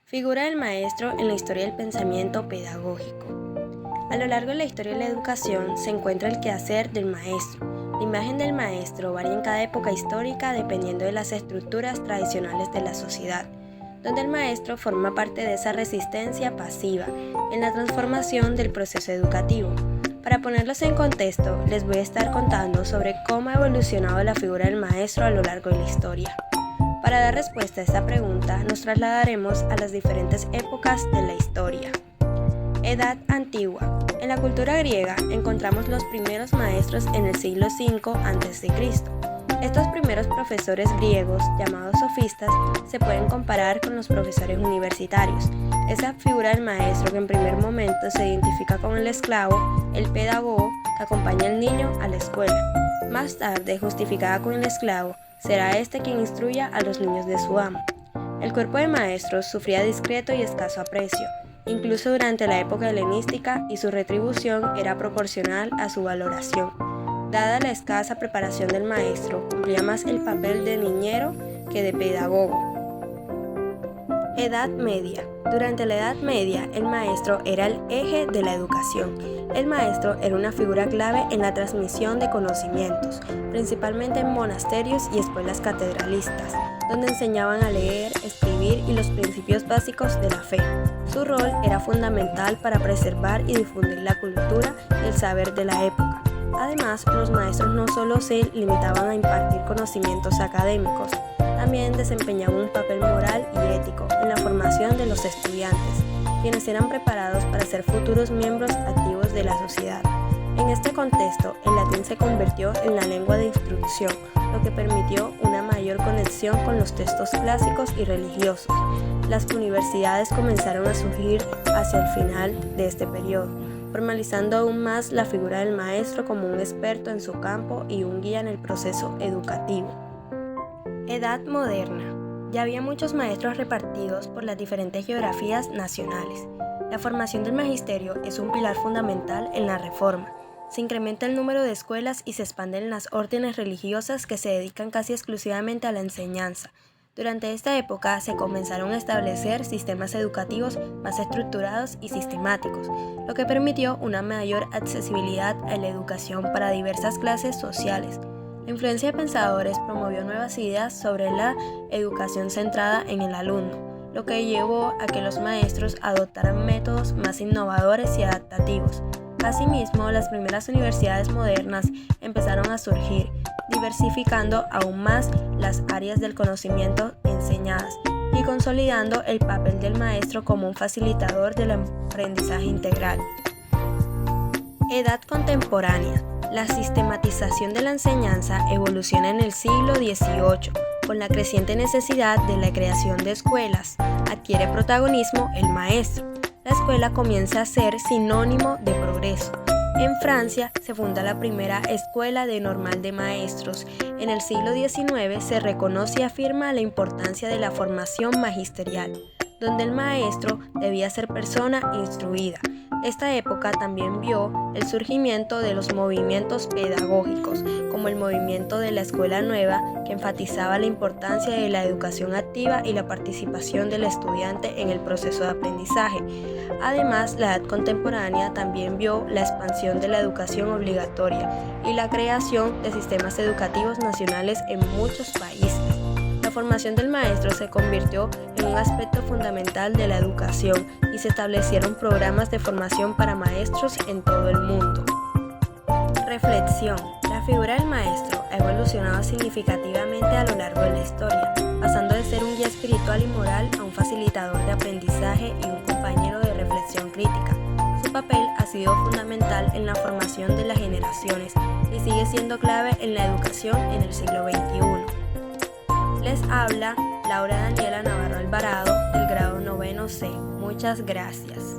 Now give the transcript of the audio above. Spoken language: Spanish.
Figura del maestro en la historia del pensamiento pedagógico. A lo largo de la historia de la educación se encuentra el quehacer del maestro. La imagen del maestro varía en cada época histórica dependiendo de las estructuras tradicionales de la sociedad, donde el maestro forma parte de esa resistencia pasiva en la transformación del proceso educativo. Para ponerlos en contexto, les voy a estar contando sobre cómo ha evolucionado la figura del maestro a lo largo de la historia. Para dar respuesta a esta pregunta, nos trasladaremos a las diferentes épocas de la historia. Edad antigua. En la cultura griega encontramos los primeros maestros en el siglo V a.C. Estos primeros profesores griegos, llamados sofistas, se pueden comparar con los profesores universitarios. Esa figura del maestro que en primer momento se identifica con el esclavo, el pedagogo, que acompaña al niño a la escuela. Más tarde, justificada con el esclavo, será este quien instruya a los niños de su amo. El cuerpo de maestros sufría discreto y escaso aprecio, incluso durante la época helenística, y su retribución era proporcional a su valoración. Dada la escasa preparación del maestro, cumplía más el papel de niñero que de pedagogo. Edad Media. Durante la Edad Media, el maestro era el eje de la educación. El maestro era una figura clave en la transmisión de conocimientos, principalmente en monasterios y escuelas catedralistas, donde enseñaban a leer, escribir y los principios básicos de la fe. Su rol era fundamental para preservar y difundir la cultura y el saber de la época. Además, los maestros no solo se limitaban a impartir conocimientos académicos, también desempeñaban un papel moral y ético en la formación de los estudiantes, quienes eran preparados para ser futuros miembros activos de la sociedad. En este contexto, el latín se convirtió en la lengua de instrucción, lo que permitió una mayor conexión con los textos clásicos y religiosos. Las universidades comenzaron a surgir hacia el final de este periodo, formalizando aún más la figura del maestro como un experto en su campo y un guía en el proceso educativo. Edad Moderna. Ya había muchos maestros repartidos por las diferentes geografías nacionales. La formación del magisterio es un pilar fundamental en la reforma. Se incrementa el número de escuelas y se expanden las órdenes religiosas que se dedican casi exclusivamente a la enseñanza. Durante esta época se comenzaron a establecer sistemas educativos más estructurados y sistemáticos, lo que permitió una mayor accesibilidad a la educación para diversas clases sociales. La influencia de pensadores promovió nuevas ideas sobre la educación centrada en el alumno, lo que llevó a que los maestros adoptaran métodos más innovadores y adaptativos. Asimismo, las primeras universidades modernas empezaron a surgir, diversificando aún más las áreas del conocimiento enseñadas y consolidando el papel del maestro como un facilitador del aprendizaje integral. Edad contemporánea. La sistematización de la enseñanza evoluciona en el siglo XVIII, con la creciente necesidad de la creación de escuelas. Adquiere protagonismo el maestro. La escuela comienza a ser sinónimo de progreso. En Francia se funda la primera escuela de normal de maestros. En el siglo XIX se reconoce y afirma la importancia de la formación magisterial, donde el maestro debía ser persona instruida. Esta época también vio el surgimiento de los movimientos pedagógicos, como el movimiento de la Escuela Nueva, que enfatizaba la importancia de la educación activa y la participación del estudiante en el proceso de aprendizaje. Además, la edad contemporánea también vio la expansión de la educación obligatoria y la creación de sistemas educativos nacionales en muchos países. La formación del maestro se convirtió en un aspecto fundamental de la educación y se establecieron programas de formación para maestros en todo el mundo. Reflexión. La figura del maestro ha evolucionado significativamente a lo largo de la historia, pasando de ser un guía espiritual y moral a un facilitador de aprendizaje y un compañero de reflexión crítica. Su papel ha sido fundamental en la formación de las generaciones y sigue siendo clave en la educación en el siglo XXI. Les habla Laura Daniela Navarro Alvarado del grado 9º C. Muchas gracias.